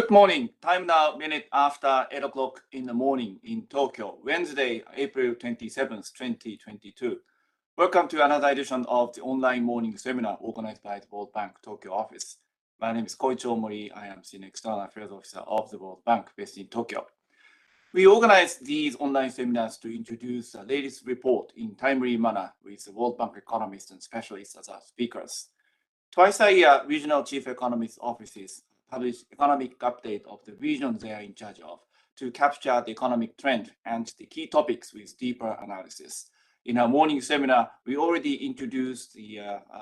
Good morning. Time now, minute after 8 o'clock in the morning in Tokyo, Wednesday, April 27th, 2022. Welcome to another edition of the online morning seminar organized by the World Bank Tokyo office. My name is Koichi Omori. I am Senior External Affairs Officer of the World Bank based in Tokyo. We organize these online seminars to introduce the latest report in timely manner with the World Bank economists and specialists as our speakers. Twice a year, regional chief economists' offices publish economic update of the regions they are in charge of to capture the economic trend and the key topics with deeper analysis. In our morning seminar, we already introduced the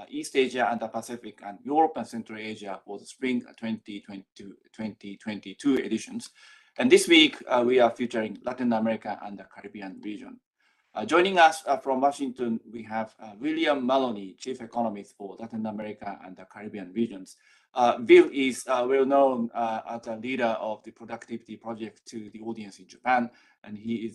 East Asia and the Pacific and Europe and Central Asia for the spring 2022 editions. And this week, we are featuring Latin America and the Caribbean region. Joining us from Washington, we have William Maloney, Chief Economist for Latin America and the Caribbean regions. Bill is well known as a leader of the productivity project to the audience in Japan, and he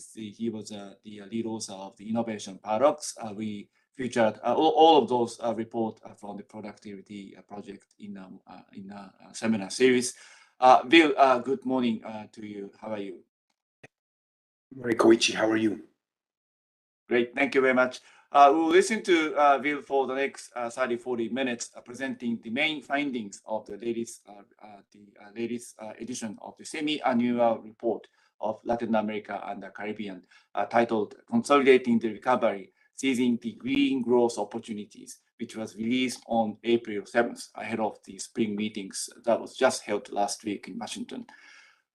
was the lead author of the innovation paradox. We featured all of those reports from the productivity project in a seminar series. Bill, good morning to you. How are you? Good morning, Koichi. How are you? Great, thank you very much. We'll listen to Bill for the next 30-40 minutes, presenting the main findings of the latest edition of the semi-annual report of Latin America and the Caribbean, titled Consolidating the Recovery, Seizing the Green Growth Opportunities, which was released on April 7th, ahead of the spring meetings that was just held last week in Washington.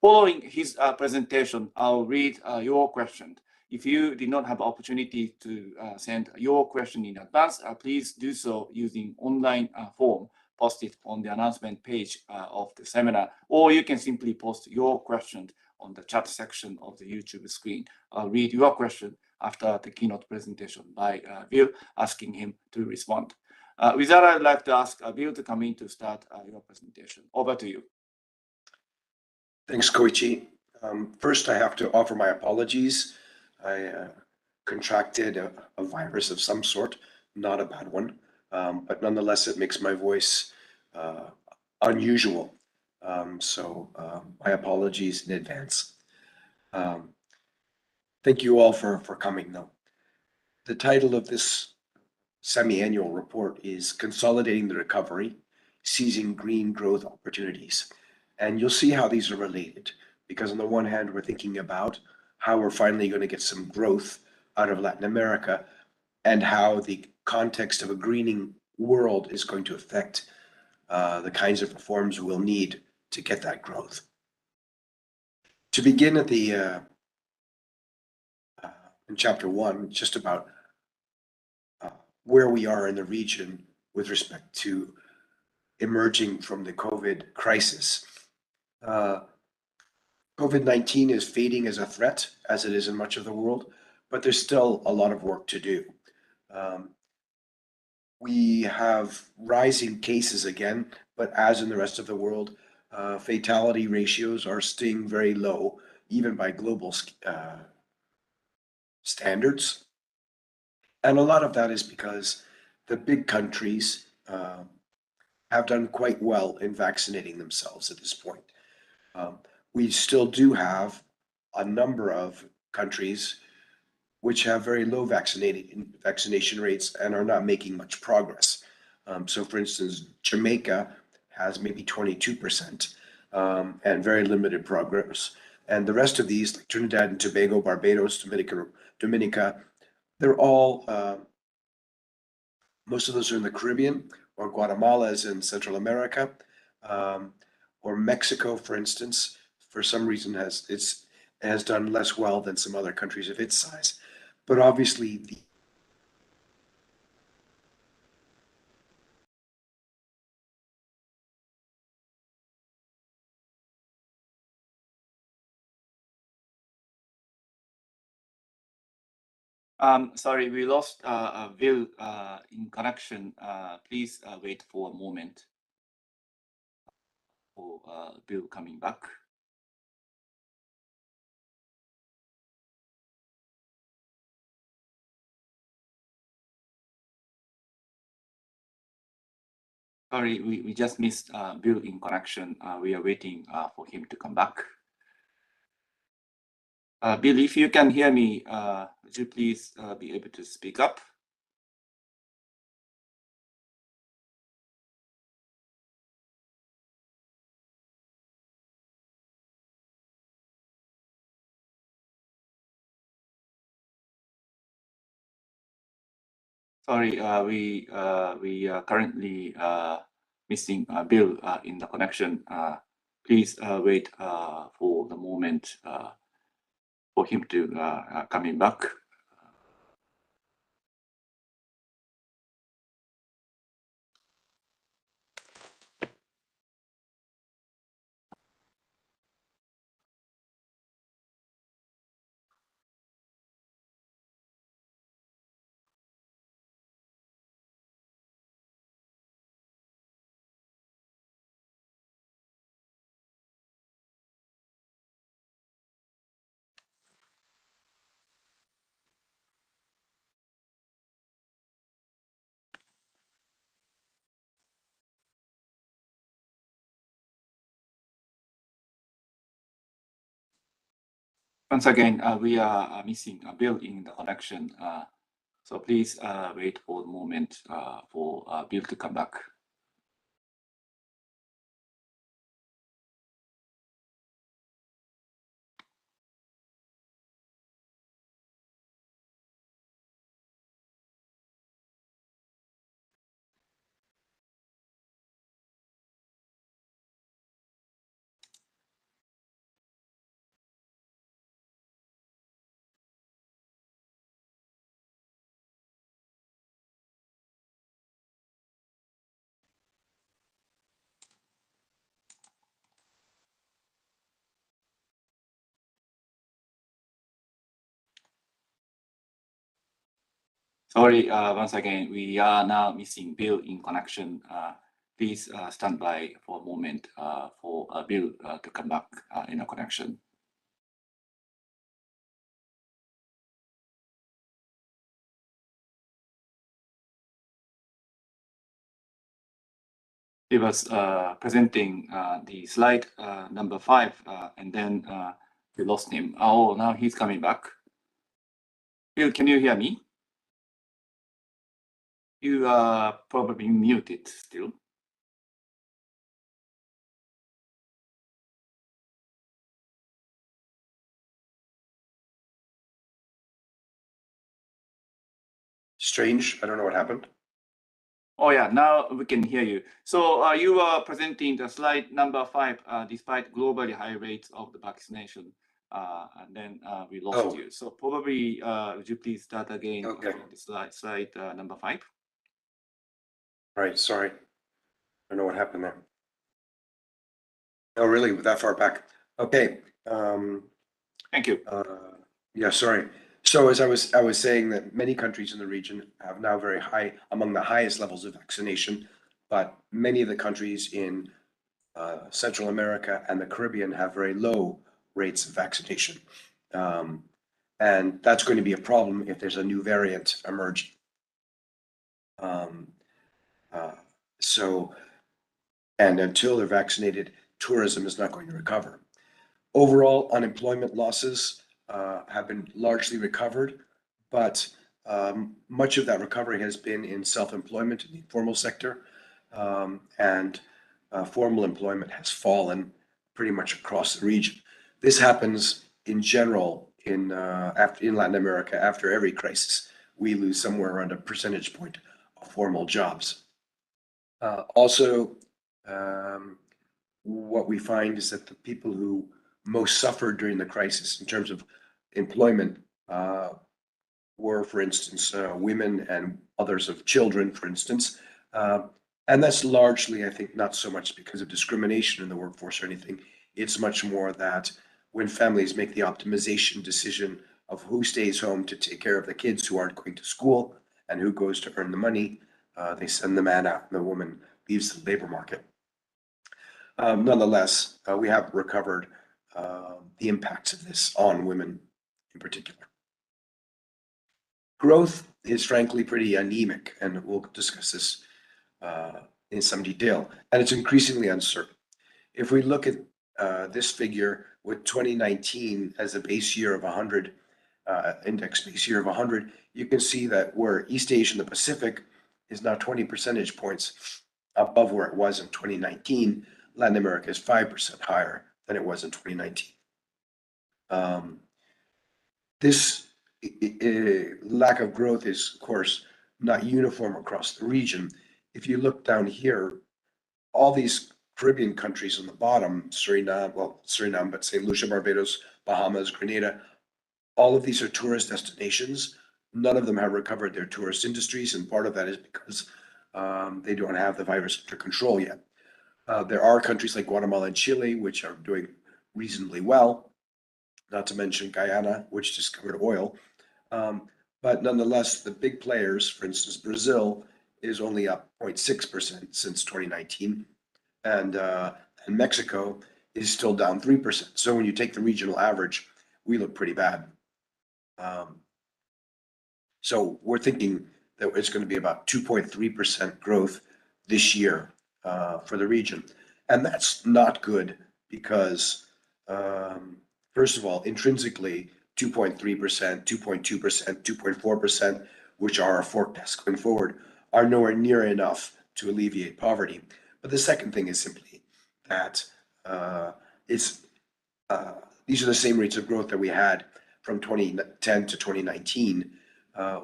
Following his presentation, I'll read your question. If you did not have opportunity to send your question in advance, please do so using online form posted on the announcement page of the seminar, or you can simply post your question on the chat section of the YouTube screen. I'll read your question after the keynote presentation by Bill, asking him to respond. With that, I'd like to ask Bill to come in to start your presentation. Over to you. Thanks, Koichi. First, I have to offer my apologies. I contracted a virus of some sort, not a bad one, but nonetheless, it makes my voice unusual. So my apologies in advance. Thank you all for coming, though. The title of this semi-annual report is Consolidating the Recovery, Seizing Green Growth Opportunities. And you'll see how these are related, because on the one hand, we're thinking about how we're finally going to get some growth out of Latin America and how the context of a greening world is going to affect the kinds of reforms we'll need to get that growth. To begin at the in chapter 1, just about where we are in the region with respect to emerging from the COVID crisis. COVID-19 is fading as a threat, as it is in much of the world, but there's still a lot of work to do. We have rising cases again, but as in the rest of the world, fatality ratios are staying very low, even by global standards. And a lot of that is because the big countries have done quite well in vaccinating themselves at this point. We still do have a number of countries which have very low vaccination rates and are not making much progress. So for instance, Jamaica has maybe 22% and very limited progress. And the rest of these, like Trinidad and Tobago, Barbados, Dominica, they're all, most of those are in the Caribbean, or Guatemala is in Central America, or Mexico, for instance, for some reason has done less well than some other countries of its size. But obviously the Sorry, we lost Bill in connection. Please wait for a moment for Bill coming back. Sorry, we just missed Bill in connection. We are waiting for him to come back. Bill, if you can hear me, would you please be able to speak up? Sorry, we are currently missing Bill in the connection. Please wait for the moment for him to coming back. Once again, we are missing Bill in the connection. So please wait for a moment for Bill to come back. Sorry, once again, we are now missing Bill in connection. Please stand by for a moment for Bill to come back in a connection. He was presenting the slide number 5, and then we lost him. Oh, now he's coming back. Bill, can you hear me? You are probably muted still. Strange. I don't know what happened. Oh yeah, now we can hear you. So you are presenting the slide number 5, despite globally high rates of the vaccination, and then we lost you. So probably would you please start again on the slide number 5? Right. Sorry. I don't know what happened there. Oh, really? That far back? Okay. Thank you. Yeah. Sorry. So as I was saying that many countries in the region have now very high, among the highest levels of vaccination, but many of the countries in Central America and the Caribbean have very low rates of vaccination. And that's going to be a problem if there's a new variant emerging. And until they're vaccinated, tourism is not going to recover. Overall, unemployment losses have been largely recovered, but much of that recovery has been in self-employment in the informal sector, and formal employment has fallen pretty much across the region. This happens in general in Latin America after every crisis. We lose somewhere around a percentage point of formal jobs. Also, what we find is that the people who most suffered during the crisis in terms of employment were, for instance, women and others of children, for instance. And that's largely, I think, not so much because of discrimination in the workforce or anything. It's much more that when families make the optimization decision of who stays home to take care of the kids who aren't going to school and who goes to earn the money, they send the man out and the woman leaves the labor market. Nonetheless, we have recovered the impacts of this on women in particular. Growth is frankly pretty anemic, and we'll discuss this in some detail, and it's increasingly uncertain. If we look at this figure with 2019 as a base year of 100, index base year of 100, you can see that where East Asia and the Pacific is now 20 percentage points above where it was in 2019, Latin America is 5% higher than it was in 2019. This lack of growth is, of course, not uniform across the region. If you look down here, all these Caribbean countries on the bottom, Suriname, but St. Lucia, Barbados, Bahamas, Grenada, all of these are tourist destinations. None of them have recovered their tourist industries, and part of that is because they don't have the virus under control yet. There are countries like Guatemala and Chile, which are doing reasonably well, not to mention Guyana, which discovered oil. But nonetheless, the big players, for instance, Brazil is only up 0.6% since 2019, and Mexico is still down 3%. So when you take the regional average, we look pretty bad. So we're thinking that it's going to be about 2.3% growth this year for the region. And that's not good because, first of all, intrinsically, 2.3%, 2.2%, 2.4%, which are our forecasts going forward, are nowhere near enough to alleviate poverty. But the second thing is simply that these are the same rates of growth that we had from 2010 to 2019,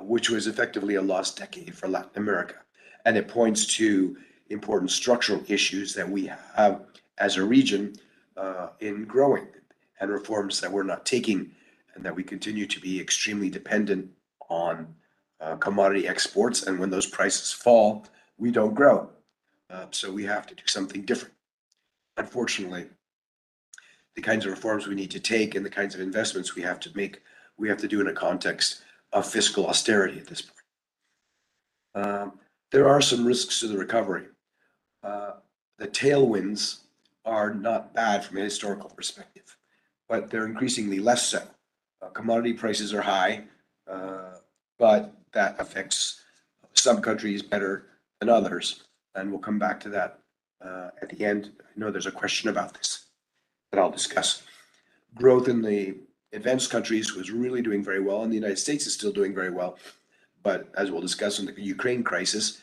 which was effectively a lost decade for Latin America. And it points to important structural issues that we have as a region in growing, and reforms that we're not taking, and that we continue to be extremely dependent on commodity exports. And when those prices fall, we don't grow. So we have to do something different. Unfortunately, the kinds of reforms we need to take and the kinds of investments we have to make, we have to do in a context of fiscal austerity at this point. There are some risks to the recovery. The tailwinds are not bad from a historical perspective, but they're increasingly less so. Commodity prices are high, but that affects some countries better than others. And we'll come back to that at the end. I know there's a question about this that I'll discuss. Growth in the advanced countries was really doing very well, and the United States is still doing very well. But as we'll discuss in the Ukraine crisis,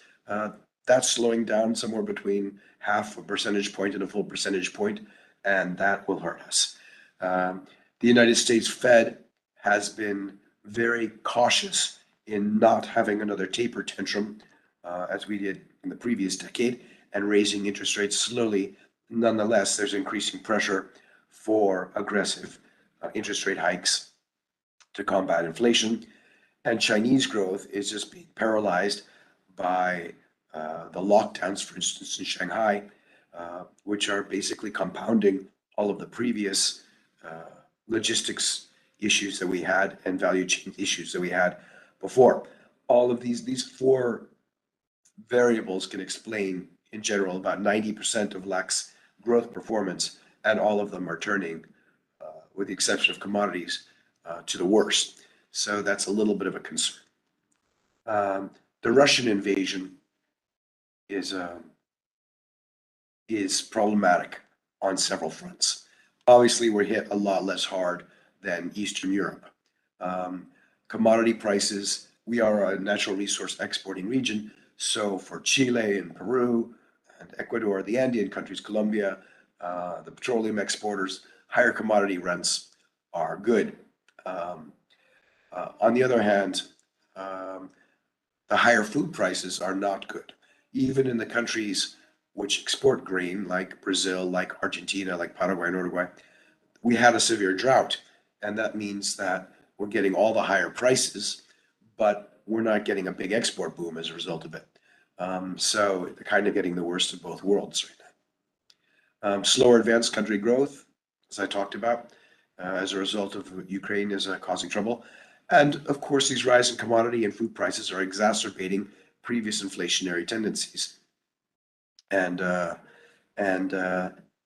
that's slowing down somewhere between half a percentage point and a full percentage point, and that will hurt us. The United States Fed has been very cautious in not having another taper tantrum, as we did in the previous decade, and raising interest rates slowly. Nonetheless, there's increasing pressure for aggressive interest rate hikes to combat inflation. And Chinese growth is just being paralyzed by the lockdowns, for instance, in Shanghai, which are basically compounding all of the previous logistics issues that we had and value chain issues that we had before. All of these four variables can explain, in general, about 90% of LAC's growth performance, and all of them are turning, with the exception of commodities, to the worst. So that's a little bit of a concern. The Russian invasion is problematic on several fronts. Obviously, we're hit a lot less hard than Eastern Europe. Commodity prices, we are a natural resource exporting region. So for Chile and Peru and Ecuador, the Andean countries, Colombia, the petroleum exporters, higher commodity rents are good. On the other hand, the higher food prices are not good. Even in the countries which export grain, like Brazil, like Argentina, like Paraguay and Uruguay, we had a severe drought. And that means that we're getting all the higher prices, but we're not getting a big export boom as a result of it. So they're kind of getting the worst of both worlds right now. Slower advanced country growth, as I talked about, as a result of Ukraine is causing trouble. And of course, these rising commodity and food prices are exacerbating previous inflationary tendencies. And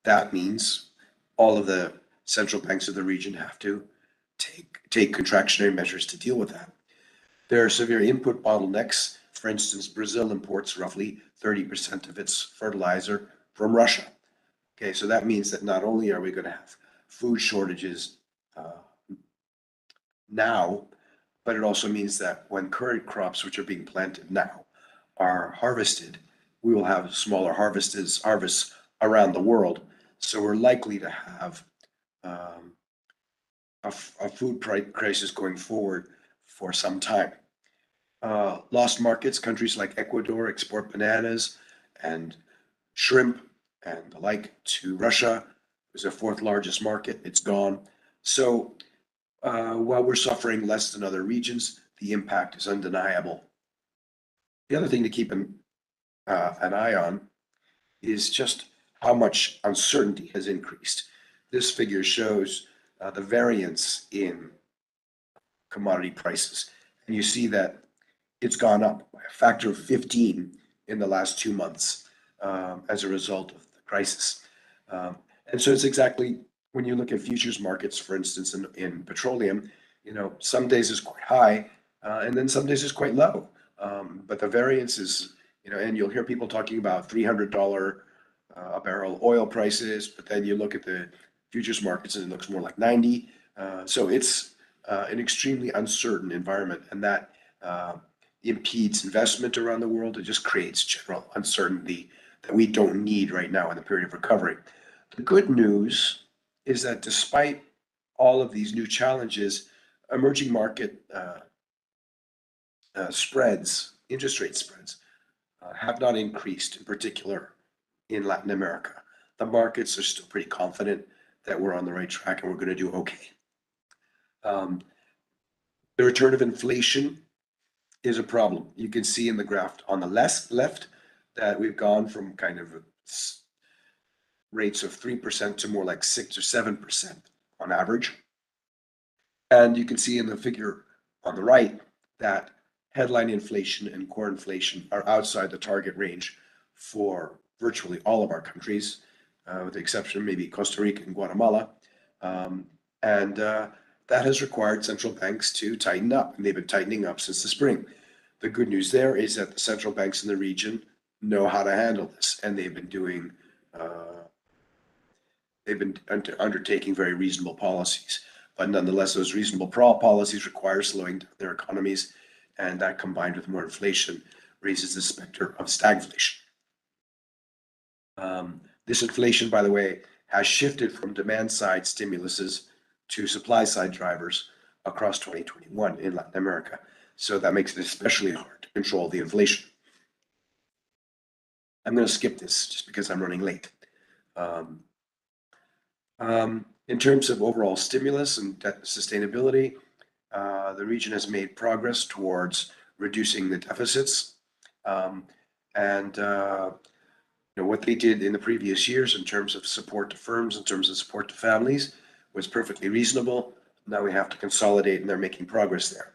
that means all of the central banks of the region have to take contractionary measures to deal with that. There are severe input bottlenecks For instance, Brazil imports roughly 30% of its fertilizer from Russia. Okay, so that means that not only are we going to have food shortages uh, now, but it also means that when current crops, which are being planted now, are harvested, we will have smaller harvests around the world. So we're likely to have um, a food price crisis going forward for some time. Lost markets, countries like Ecuador export bananas and shrimp and the like to Russia. It was their fourth largest market. It's gone. So while we're suffering less than other regions, the impact is undeniable. The other thing to keep an eye on is just how much uncertainty has increased. This figure shows the variance in commodity prices. And you see that it's gone up by a factor of 15 in the last 2 months as a result of the crisis. And so it's exactly when you look at futures markets, for instance, in petroleum, some days is quite high and then some days is quite low. But the variance is, and you'll hear people talking about $300 a barrel oil prices, but then you look at the futures markets and it looks more like 90. So it's an extremely uncertain environment, and that impedes investment around the world. It just creates general uncertainty that we don't need right now in the period of recovery. The good news is that despite all of these new challenges, emerging market spreads, interest rate spreads, have not increased, in particular in Latin America. The markets are still pretty confident that we're on the right track and we're going to do okay. The return of inflation is a problem. You can see in the graph on the left that we've gone from kind of rates of 3% to more like 6 or 7% on average. And you can see in the figure on the right that headline inflation and core inflation are outside the target range for virtually all of our countries, with the exception of maybe Costa Rica and Guatemala. And that has required central banks to tighten up, and they've been tightening up since the spring. The good news there is that the central banks in the region know how to handle this, and they've been undertaking very reasonable policies. But nonetheless, those reasonable policies require slowing down their economies, and that combined with more inflation raises the specter of stagflation. This inflation, by the way, has shifted from demand side stimuluses to supply side drivers across 2021 in Latin America. So that makes it especially hard to control the inflation. I'm going to skip this just because I'm running late. In terms of overall stimulus and debt sustainability, the region has made progress towards reducing the deficits. What they did in the previous years in terms of support to firms, in terms of support to families, was perfectly reasonable. Now we have to consolidate, and they're making progress there.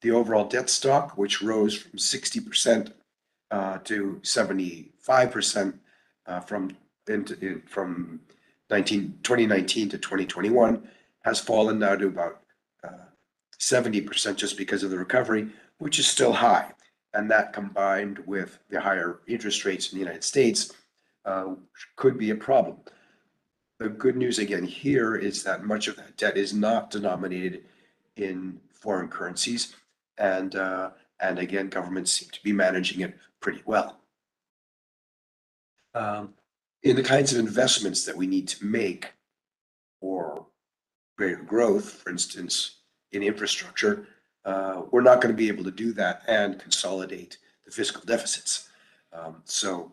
The overall debt stock, which rose from 60% to 75% from 2019 to 2021, has fallen now to about 70% just because of the recovery, which is still high. And that combined with the higher interest rates in the United States could be a problem. The good news again here is that much of that debt is not denominated in foreign currencies, and again, governments seem to be managing it pretty well. In the kinds of investments that we need to make for greater growth, for instance, in infrastructure, we're not going to be able to do that and consolidate the fiscal deficits. So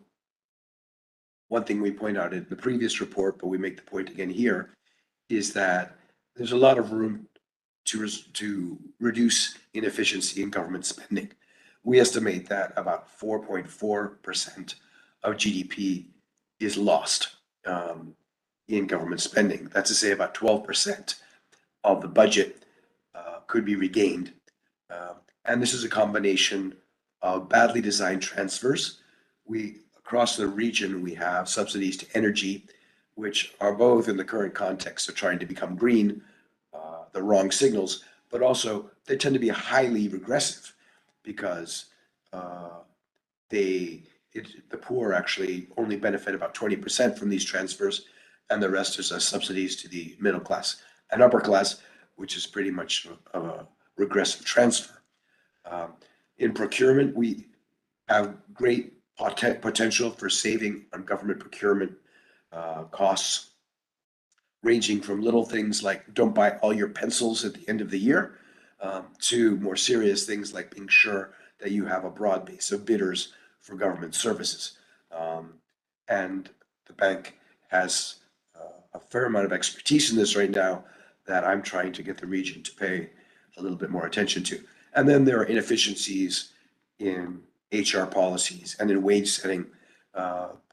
one thing we point out in the previous report, but we make the point again here, is that there's a lot of room to reduce inefficiency in government spending. We estimate that about 4.4% of GDP is lost in government spending. That's to say about 12% of the budget could be regained. And this is a combination of badly designed transfers. Across the region, we have subsidies to energy, which are both in the current context of trying to become green, the wrong signals, but also they tend to be highly regressive because the poor actually only benefit about 20% from these transfers, and the rest is subsidies to the middle class and upper class, which is pretty much a regressive transfer. In procurement, we have great potential for saving on government procurement costs, ranging from little things like don't buy all your pencils at the end of the year, to more serious things like being sure that you have a broad base of bidders for government services. And the bank has a fair amount of expertise in this right now that I'm trying to get the region to pay a little bit more attention to. And then there are inefficiencies in HR policies and in wage setting.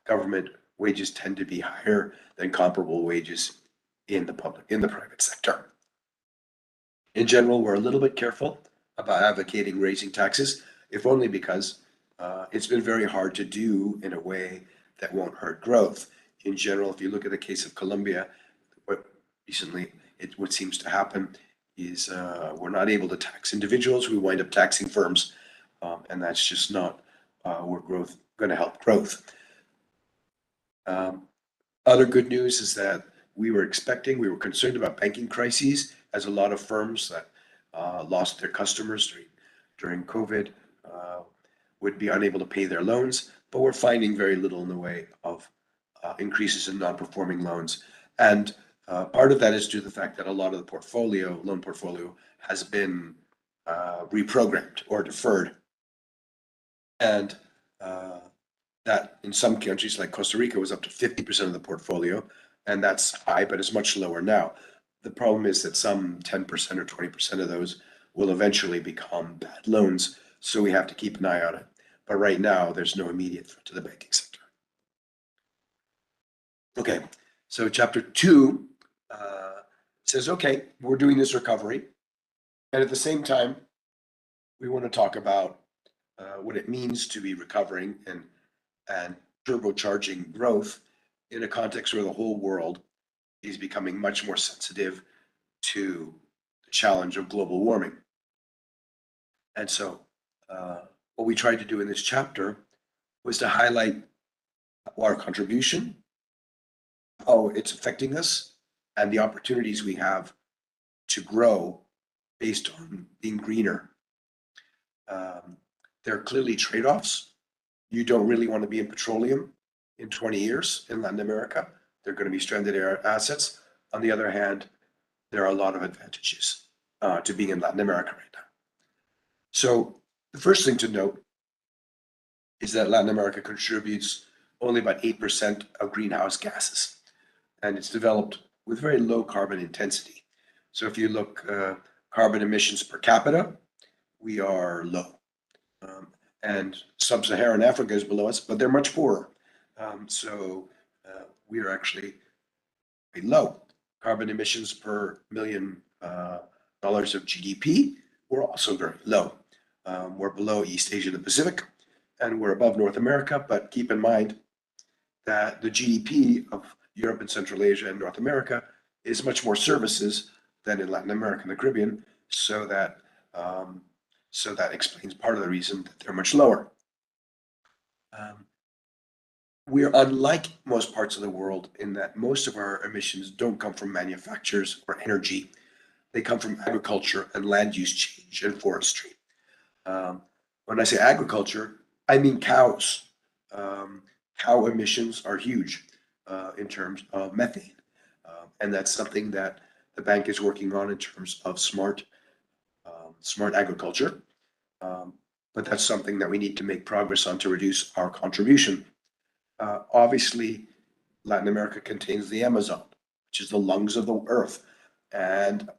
Government wages tend to be higher than comparable wages in the private sector. In general, we're a little bit careful about advocating raising taxes, if only because it's been very hard to do in a way that won't hurt growth. In general, if you look at the case of Colombia, what seems to happen is we're not able to tax individuals, we wind up taxing firms, and that's just not where growth going to help growth. Other good news is that we were concerned about banking crises, as a lot of firms that lost their customers during COVID would be unable to pay their loans, but we're finding very little in the way of increases in non-performing loans. And part of that is due to the fact that a lot of the loan portfolio has been reprogrammed or deferred. And that in some countries like Costa Rica was up to 50% of the portfolio, and that's high, but it's much lower now. The problem is that some 10% or 20% of those will eventually become bad loans, so we have to keep an eye on it. But right now, there's no immediate threat to the banking sector. Okay, so chapter 2 says, okay, we're doing this recovery, and at the same time, we want to talk about what it means to be recovering and turbocharging growth in a context where the whole world is becoming much more sensitive to the challenge of global warming. And so what we tried to do in this chapter was to highlight our contribution, how it's affecting us, and the opportunities we have to grow based on being greener. There are clearly trade-offs. You don't really want to be in petroleum in 20 years in Latin America. They're going to be stranded assets. On the other hand, there are a lot of advantages to being in Latin America right now. So the first thing to note is that Latin America contributes only about 8% of greenhouse gases, and it's developed with very low carbon intensity. So if you look carbon emissions per capita, we are low. And sub-Saharan Africa is below us, but they're much poorer. So we are actually very low. Carbon emissions per $1 million of GDP, we're also very low. We're below East Asia and the Pacific, and we're above North America, but keep in mind that the GDP of Europe and Central Asia and North America is much more services than in Latin America and the Caribbean, so that explains part of the reason that they're much lower. We're unlike most parts of the world in that most of our emissions don't come from manufacturers or energy. They come from agriculture and land use change and forestry. When I say agriculture, I mean cows. Cow emissions are huge in terms of methane. And that's something that the bank is working on in terms of smart agriculture. But that's something that we need to make progress on to reduce our contribution. Obviously, Latin America contains the Amazon, which is the lungs of the earth, and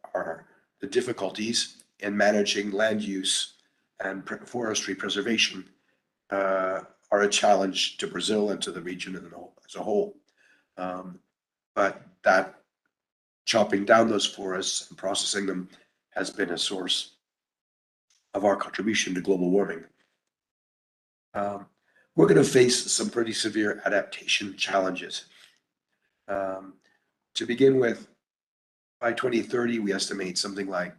the difficulties in managing land use and forestry preservation are a challenge to Brazil and to the region as a whole. But that chopping down those forests and processing them has been a source of our contribution to global warming. We're going to face some pretty severe adaptation challenges. To begin with, by 2030, we estimate something like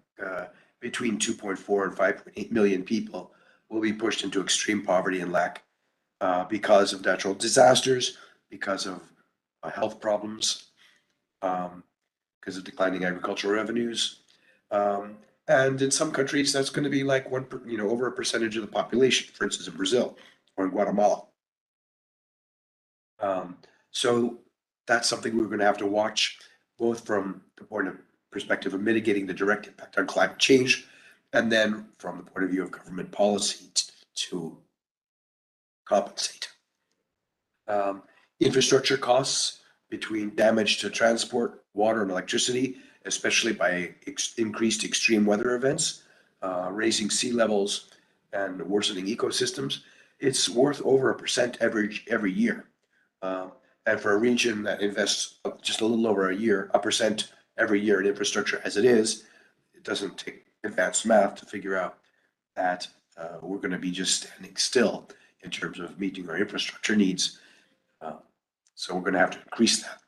between 2.4 and 5.8 million people will be pushed into extreme poverty and lack because of natural disasters, because of health problems, because of declining agricultural revenues. And in some countries, that's going to be like over a percentage of the population, for instance, in Brazil or in Guatemala. So that's something we're going to have to watch, both from the perspective of mitigating the direct impact on climate change, and then from the point of view of government policy to compensate. Infrastructure costs between damage to transport, water, and electricity, especially by increased extreme weather events, raising sea levels, and worsening ecosystems. It's worth over 1% every year. And for a region that invests just a little over a percent every year in infrastructure as it is, it doesn't take advanced math to figure out that we're going to be just standing still in terms of meeting our infrastructure needs. So we're going to have to increase that.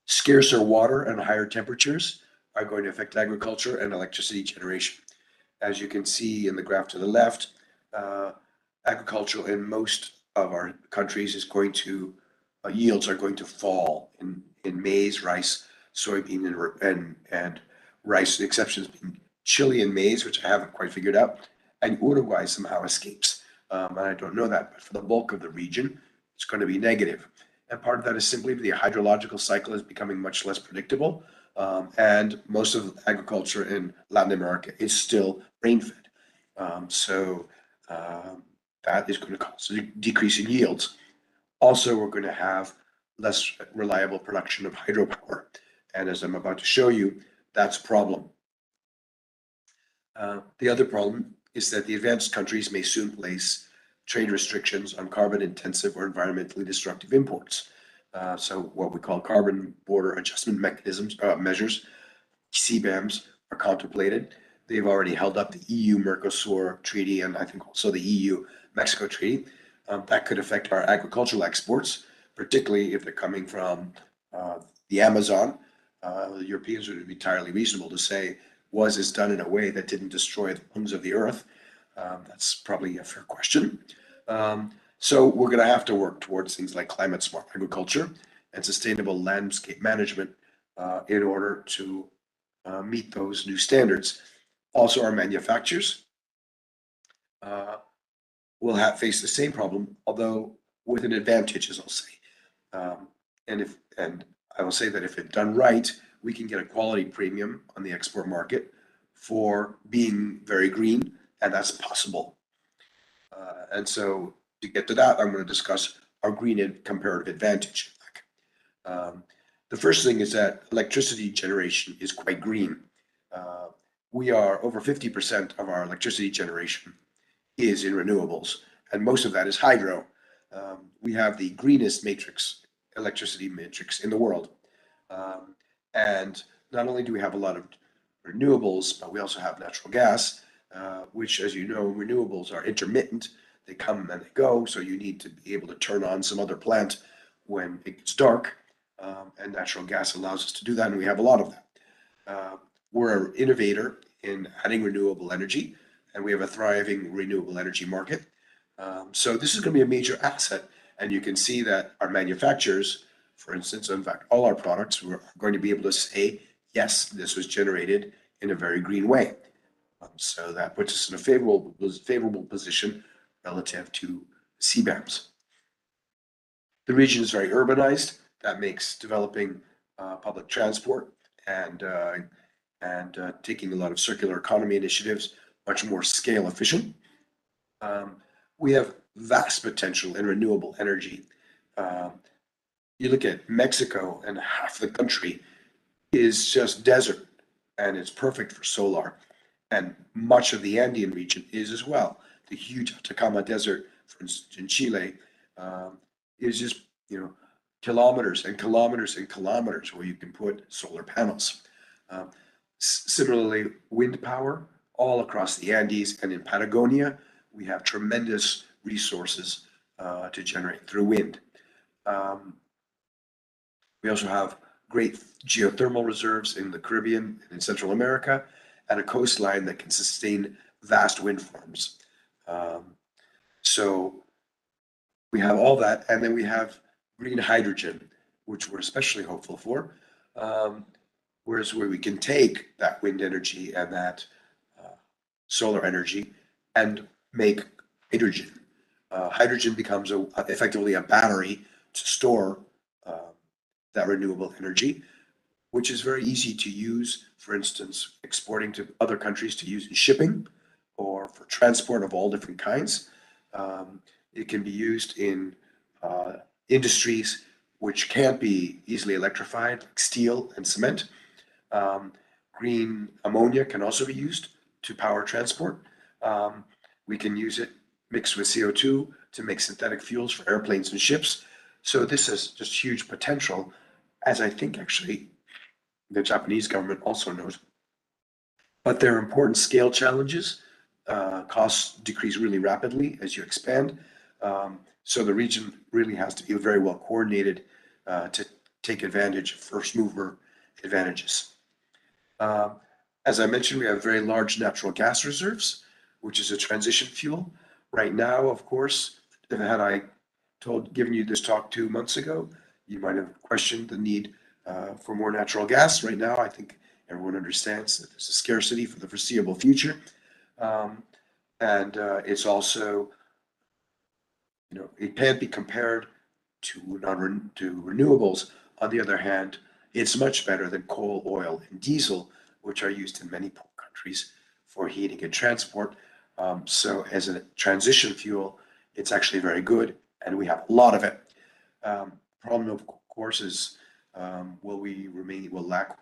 Scarcer water and higher temperatures are going to affect agriculture and electricity generation. As you can see in the graph to the left, agriculture in most of our countries is going to, yields are going to fall in maize, rice, soybean, and rice, the exceptions being Chile and maize, which I haven't quite figured out, and Uruguay somehow escapes. And I don't know that, but for the bulk of the region, it's going to be negative. And part of that is simply the hydrological cycle is becoming much less predictable. And most of agriculture in Latin America is still rain-fed. So that is going to cause a decrease in yields. Also, we're going to have less reliable production of hydropower. And as I'm about to show you, that's a problem. The other problem is that the advanced countries may soon place trade restrictions on carbon-intensive or environmentally destructive imports. So what we call carbon border adjustment measures, CBAMs, are contemplated. They've already held up the EU-Mercosur treaty and I think also the EU-Mexico treaty. That could affect our agricultural exports, particularly if they're coming from the Amazon. The Europeans would be entirely reasonable to say, was this done in a way that didn't destroy the lungs of the earth? That's probably a fair question. So we're going to have to work towards things like climate smart agriculture and sustainable landscape management in order to meet those new standards. Also, our manufacturers will face the same problem, although with an advantage, as I'll say. And I will say that if it's done right, we can get a quality premium on the export market for being very green, and that's possible. And so to get to that, I'm going to discuss our green and comparative advantage. The first thing is that electricity generation is quite green. We are over 50% of our electricity generation is in renewables, and most of that is hydro. We have the greenest electricity matrix in the world. And not only do we have a lot of renewables, but we also have natural gas, which, as you know, renewables are intermittent. They come and they go, so you need to be able to turn on some other plant when it gets dark, and natural gas allows us to do that, and we have a lot of that. We're an innovator in adding renewable energy, and we have a thriving renewable energy market. So this is going to be a major asset, and you can see that our manufacturers, for instance, in fact, all our products, we're going to be able to say, yes, this was generated in a very green way. So that puts us in a favorable position relative to CBAMs. The region is very urbanized. That makes developing public transport and taking a lot of circular economy initiatives much more scale efficient. We have vast potential in renewable energy. You look at Mexico, and half the country is just desert, and it's perfect for solar. And much of the Andean region is as well. The huge Atacama Desert, for instance, in Chile, is just kilometers and kilometers and kilometers where you can put solar panels. Similarly, wind power all across the Andes and in Patagonia, we have tremendous resources to generate through wind. We also have great geothermal reserves in the Caribbean and in Central America, and a coastline that can sustain vast wind farms. So we have all that, and then we have green hydrogen, which we're especially hopeful for. Whereas where we can take that wind energy and that solar energy and make hydrogen. Hydrogen becomes effectively a battery to store that renewable energy, which is very easy to use, for instance, exporting to other countries to use in shipping or for transport of all different kinds. It can be used in industries which can't be easily electrified, like steel and cement. Green ammonia can also be used to power transport. We can use it mixed with CO2 to make synthetic fuels for airplanes and ships. So this has just huge potential, as I think actually the Japanese government also knows. But there are important scale challenges. Costs decrease really rapidly as you expand. So the region really has to be very well coordinated to take advantage of first mover advantages. As I mentioned, we have very large natural gas reserves, which is a transition fuel. Right now, of course, had I given you this talk 2 months ago, you might have questioned the need for more natural gas. Right now, I think everyone understands that there's a scarcity for the foreseeable future. And it's also, it can't be compared to renewables. On the other hand, it's much better than coal, oil, and diesel, which are used in many poor countries for heating and transport. So as a transition fuel, it's actually very good, and we have a lot of it. Problem, of course, is will LAC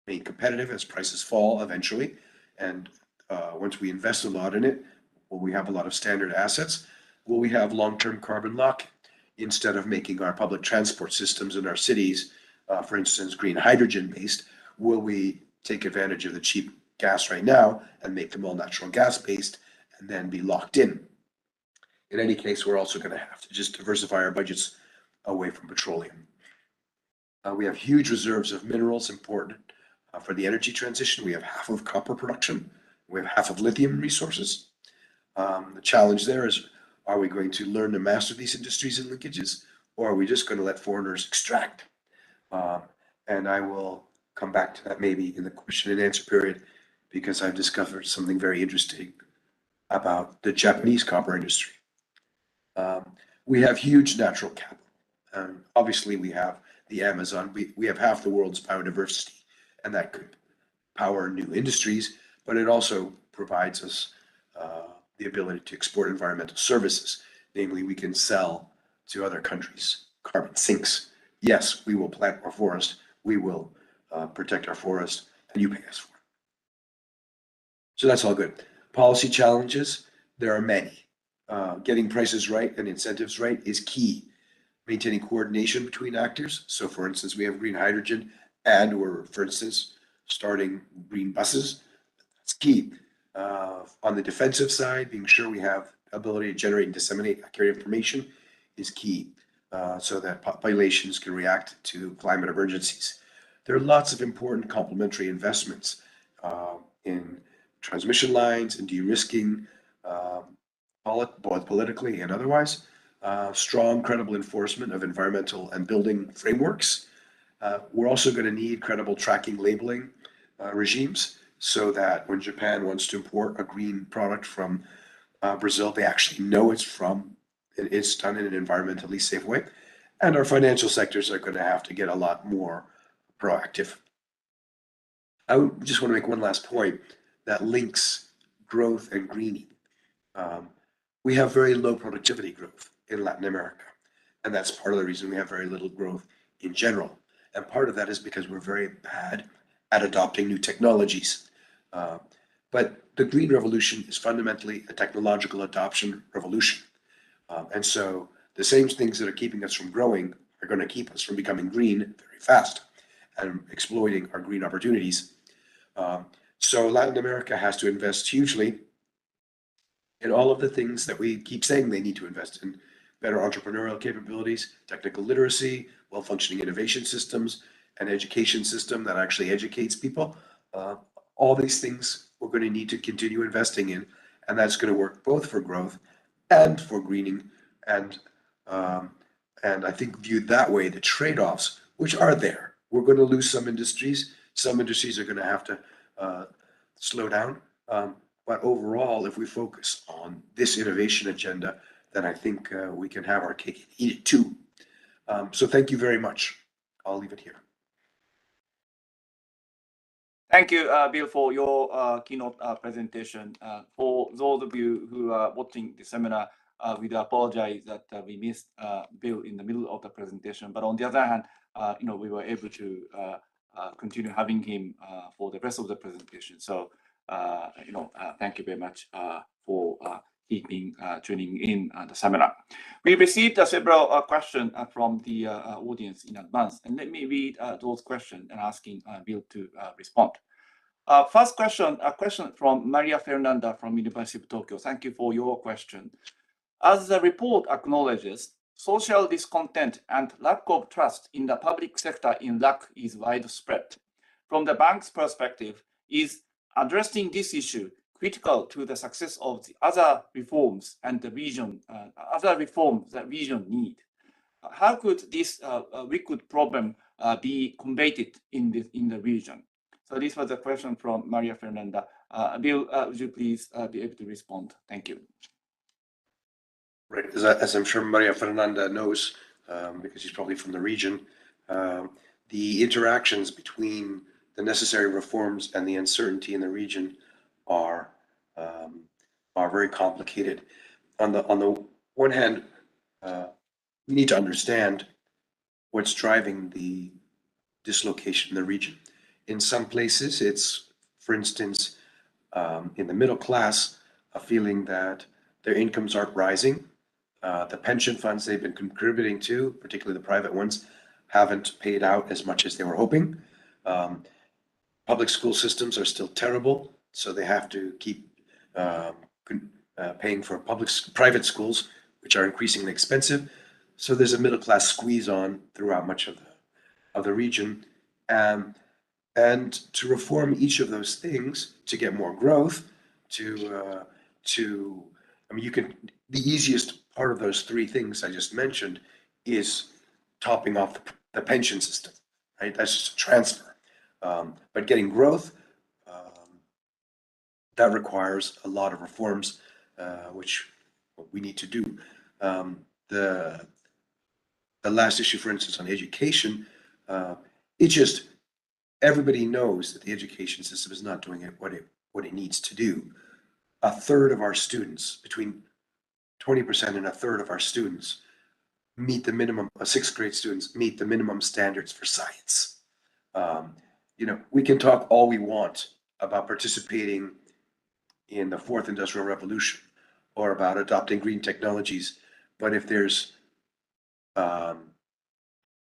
remain competitive as prices fall eventually? And once we invest a lot in it, will we have a lot of standard assets? Will we have long-term carbon lock instead of making our public transport systems in our cities, for instance, green hydrogen based? Will we take advantage of the cheap gas right now and make them all natural gas based and then be locked in? In any case, we're also going to have to just diversify our budgets away from petroleum. We have huge reserves of minerals important for the energy transition. We have half of copper production. We have half of lithium resources. The challenge there is, are we going to learn to master these industries and linkages, or are we just going to let foreigners extract? And I will come back to that maybe in the question and answer period, because I've discovered something very interesting about the Japanese copper industry. We have huge natural capital. Obviously, we have the Amazon. We have half the world's biodiversity, and that could power new industries, but it also provides us the ability to export environmental services. Namely, we can sell to other countries carbon sinks. Yes, we will plant more forest. We will protect our forest, and you pay us for it. So that's all good. Policy challenges, there are many. Getting prices right and incentives right is key. Maintaining coordination between actors. So for instance, we have green hydrogen and we're, for instance, starting green buses. That's key. On the defensive side, being sure we have ability to generate and disseminate accurate information is key, so that populations can react to climate emergencies. There are lots of important complementary investments in transmission lines and de-risking, both politically and otherwise. Strong, credible enforcement of environmental and building frameworks. We're also going to need credible tracking labeling regimes, so that when Japan wants to import a green product from Brazil, they actually know it's done in an environmentally safe way. And our financial sectors are going to have to get a lot more proactive. I just want to make one last point that links growth and greening. We have very low productivity growth in Latin America, and that's part of the reason we have very little growth in general. And part of that is because we're very bad at adopting new technologies. But the green revolution is fundamentally a technological adoption revolution. And so the same things that are keeping us from growing are going to keep us from becoming green very fast and exploiting our green opportunities. So Latin America has to invest hugely in all of the things that we keep saying they need to invest in: better entrepreneurial capabilities, technical literacy, well-functioning innovation systems, an education system that actually educates people. All these things we're going to need to continue investing in, and that's going to work both for growth and for greening. And I think viewed that way, the trade-offs, which are there, we're going to lose some industries. Some industries are going to have to slow down. But overall, if we focus on this innovation agenda, then I think we can have our cake and eat it too. So thank you very much. I'll leave it here. Thank you, Bill, for your keynote presentation. For those of you who are watching the seminar, we do apologize that we missed Bill in the middle of the presentation. But on the other hand, we were able to continue having him for the rest of the presentation. So, thank you very much for keeping tuning in the seminar. We received several questions from the audience in advance, and let me read those questions and asking Bill to respond. First question, a question from Maria Fernanda from University of Tokyo. Thank you for your question. As the report acknowledges, social discontent and lack of trust in the public sector in LAC is widespread. From the bank's perspective, is addressing this issue critical to the success of the other reforms and the region, other reforms that region need? How could this wicked problem be combated in the region? So this was a question from Maria Fernanda. Bill, would you please be able to respond? Thank you. Right, as I'm sure Maria Fernanda knows, because she's probably from the region, the interactions between the necessary reforms and the uncertainty in the region are very complicated. On the one hand, we need to understand what's driving the dislocation in the region. In some places, it's, for instance, in the middle class, a feeling that their incomes aren't rising. The pension funds they've been contributing to, particularly the private ones, haven't paid out as much as they were hoping. Public school systems are still terrible, so they have to keep paying for private schools, which are increasingly expensive. So there's a middle class squeeze on throughout much of the region. And to reform each of those things, to get more growth, the easiest part of those three things I just mentioned is topping off the pension system, right? That's just a transfer. But getting growth, that requires a lot of reforms, which we need to do. The last issue, for instance, on education, everybody knows that the education system is not doing what it needs to do. A third of our students, between 20% and a third of our students, meet the minimum. Sixth grade students meet the minimum standards for science. We can talk all we want about participating in the fourth industrial revolution or about adopting green technologies, but if there's no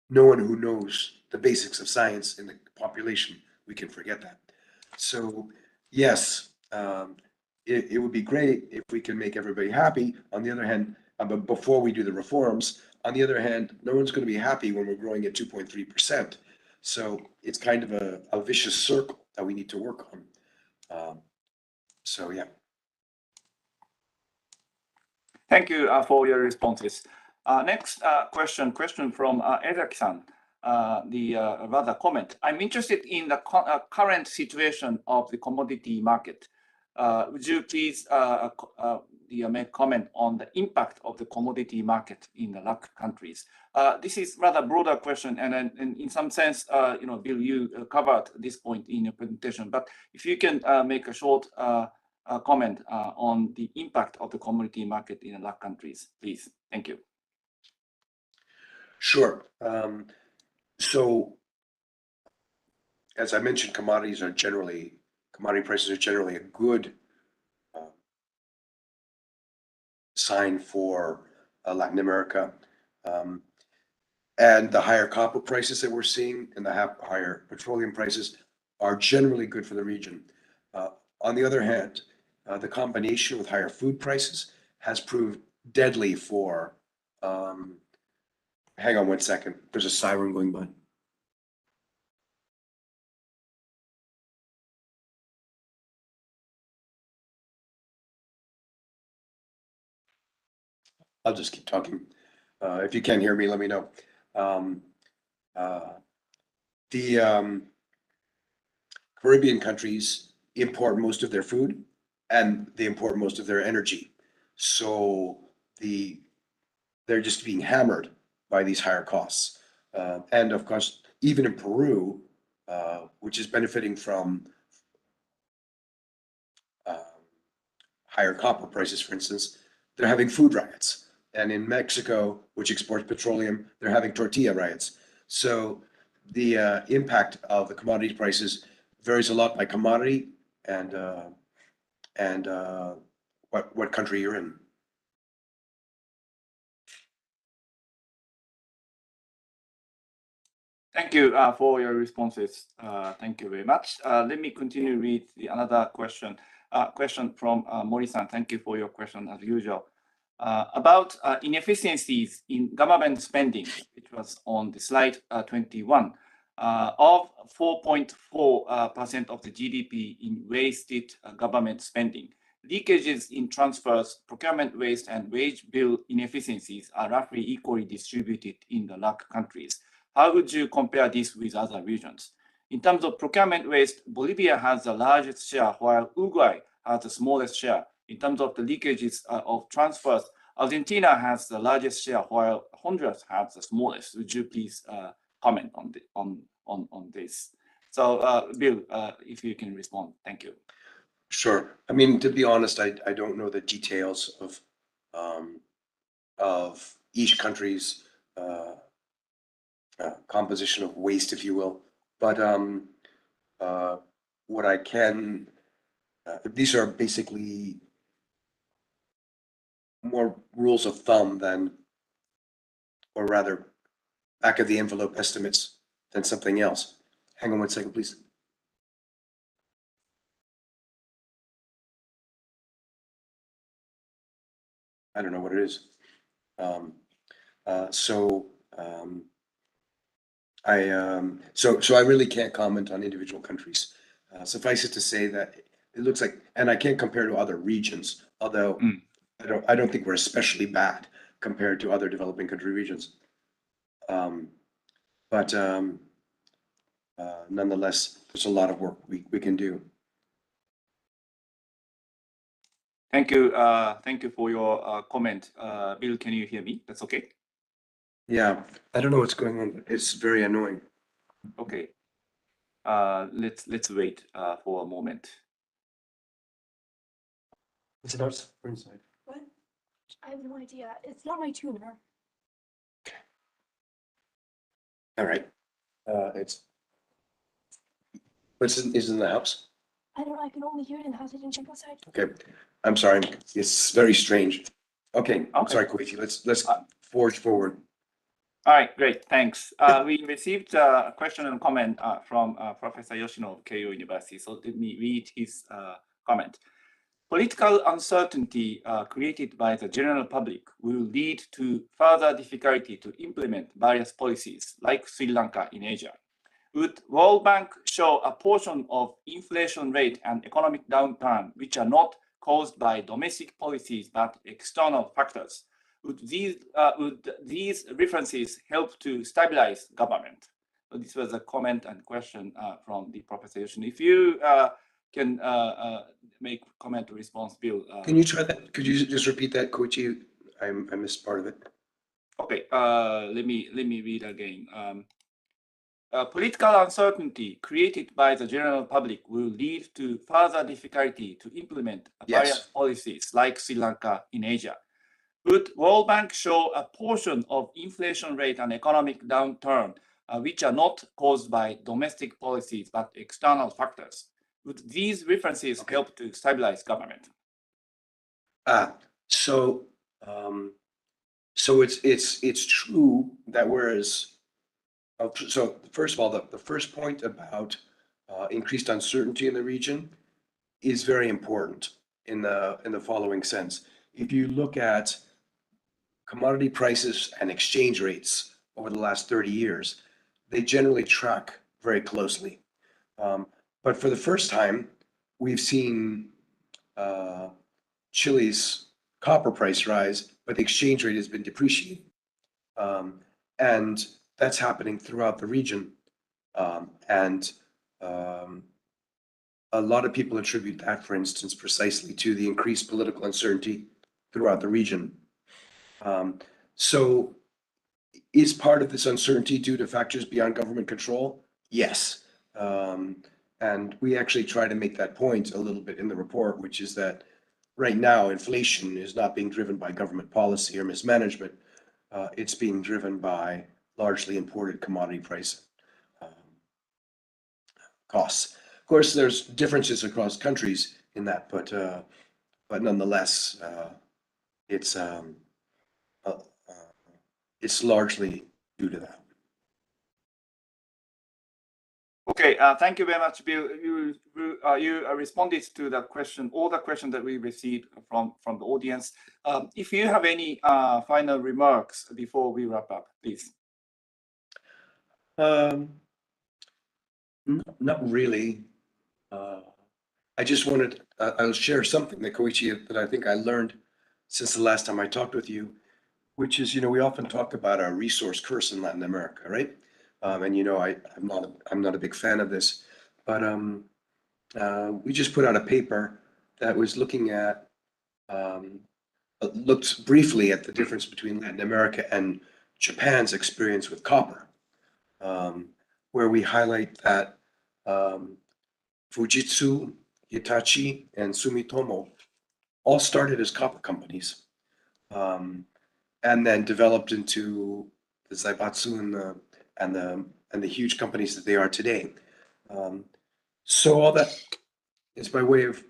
one who knows the basics of science in the population, we can forget that. So yes, it would be great if we can make everybody happy. On the other hand, but before we do the reforms, on the other hand, no one's going to be happy when we're growing at 2.3%. So it's kind of a vicious circle that we need to work on. So yeah. Thank you for your responses. Next question from Edaki-san. Rather comment. I'm interested in the current situation of the commodity market. Would you please make comment on the impact of the commodity market in the LAC countries? This is rather broader question, and in some sense, Bill, you covered this point in your presentation. But if you can make a short comment on the impact of the commodity market in the LAC countries, please. Thank you. Sure. So, as I mentioned, commodity prices are generally a good sign for Latin America. And the higher copper prices that we're seeing and the higher petroleum prices are generally good for the region. On the other hand, the combination with higher food prices has proved deadly for, hang on one second, there's a siren going by. I'll just keep talking. If you can't hear me, let me know. The Caribbean countries import most of their food and they import most of their energy. So they're just being hammered by these higher costs. And of course, even in Peru, which is benefiting from higher copper prices, for instance, they're having food riots. And in Mexico, which exports petroleum, they're having tortilla riots. So the impact of the commodity prices varies a lot by commodity and what country you're in. Thank you for your responses. Thank you very much. Let me continue with another question. Question from Mori-san. Thank you for your question as usual. About inefficiencies in government spending, which was on the slide 21. Of 4.4% of the GDP in wasted government spending, leakages in transfers, procurement waste, and wage bill inefficiencies are roughly equally distributed in the LAC countries. How would you compare this with other regions? In terms of procurement waste, Bolivia has the largest share, while Uruguay has the smallest share. In terms of the leakages of transfers, Argentina has the largest share, while Honduras has the smallest. Would you please comment on this? So, Bill, if you can respond, thank you. Sure. I mean, to be honest, I don't know the details of each country's composition of waste, if you will. But what I can, these are basically more rules of thumb than, or rather, back of the envelope estimates than something else. Hang on one second, please. I don't know what it is. So I really can't comment on individual countries. Suffice it to say that it looks like, and I can't compare to other regions, although I don't think we're especially bad compared to other developing country regions. But nonetheless, there's a lot of work we can do. Thank you. Thank you for your comment. Bill, can you hear me? That's okay. Yeah, I don't know what's going on, but it's very annoying. Okay. Let's wait for a moment. Is it outside or inside? What? I have no idea. It's not my tuner. All right. Is in the house? I don't know. I can only hear it in the house. I didn't check outside. Okay. I'm sorry. It's very strange. Okay. Sorry, Koichi. Let's forge forward. All right, great, thanks. We received a question and comment from Professor Yoshino of Keio University. So let me read his comment. Political uncertainty created by the general public will lead to further difficulty to implement various policies like Sri Lanka in Asia. Would World Bank show a portion of inflation rate and economic downturn which are not caused by domestic policies but external factors? Would these references help to stabilize government? So this was a comment and question from the Professor Yoshino. If you can make comment or response, Bill. Can you try that? Could you just repeat that, Koichi? I missed part of it. Okay, let me read again. Political uncertainty created by the general public will lead to further difficulty to implement various policies like Sri Lanka in Asia. Would World Bank show a portion of inflation rate and economic downturn which are not caused by domestic policies but external factors? Would these references help to stabilize government? So it's true that whereas so first of all, the first point about increased uncertainty in the region is very important in the following sense. If you look at commodity prices and exchange rates over the last 30 years, they generally track very closely. But for the first time, we've seen Chile's copper price rise, but the exchange rate has been depreciating. And that's happening throughout the region. A lot of people attribute that, for instance, precisely to the increased political uncertainty throughout the region. So is part of this uncertainty due to factors beyond government control? Yes. And we actually try to make that point a little bit in the report, which is that right now inflation is not being driven by government policy or mismanagement. It's being driven by largely imported commodity price costs. Of course, there's differences across countries in that, but nonetheless, it's largely due to that. Okay, thank you very much, Bill. You responded to the question, all the questions that we received from the audience. If you have any final remarks before we wrap up, please. Not really. I just wanted, I'll share something that Koichi, that I think I learned since the last time I talked with you, which is, we often talk about our resource curse in Latin America, right? And I'm not a big fan of this, but we just put out a paper that was looking at, looked briefly at the difference between Latin America and Japan's experience with copper, where we highlight that Fujitsu, Hitachi, and Sumitomo all started as copper companies, and then developed into the Zaibatsu and the huge companies that they are today. So all that is by way of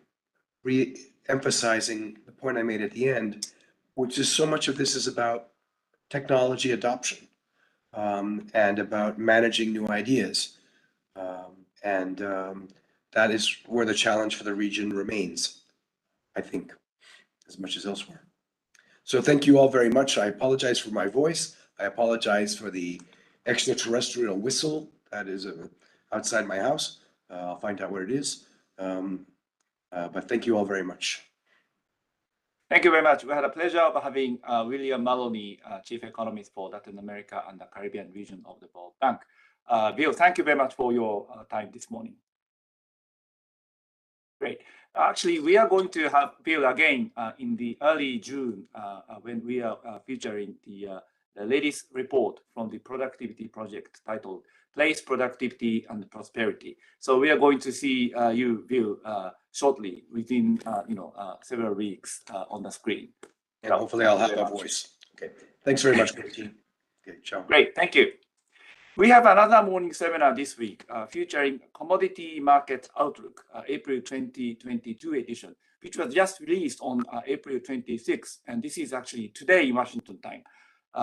re-emphasizing the point I made at the end, which is so much of this is about technology adoption, and about managing new ideas. That is where the challenge for the region remains, I think, as much as elsewhere. So thank you all very much. I apologize for my voice. I apologize for the extraterrestrial whistle that is outside my house. I'll find out what it is. But thank you all very much. Thank you very much. We had a pleasure of having William Maloney, Chief Economist for Latin America and the Caribbean region of the World Bank. Bill, thank you very much for your time this morning. Great. Actually, we are going to have Bill again in the early June when we are featuring the latest report from the productivity project titled Place, Productivity, and Prosperity. So we are going to see you, Bill, shortly within several weeks on the screen. And hopefully I'll have a voice. Okay. Thanks very much, Koichi. Okay, ciao. Great. Thank you. We have another morning seminar this week featuring Commodity Market Outlook, April 2022 edition, which was just released on April 26th. And this is actually today in Washington time,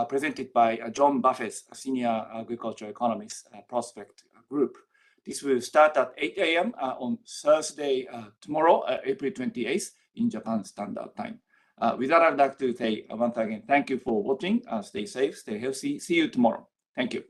presented by John Buffett, a senior agricultural economist, Prospect Group. This will start at 8 a.m. On Thursday, tomorrow, April 28th in Japan Standard Time. With that, I'd like to say once again, thank you for watching. Stay safe, stay healthy. See you tomorrow. Thank you.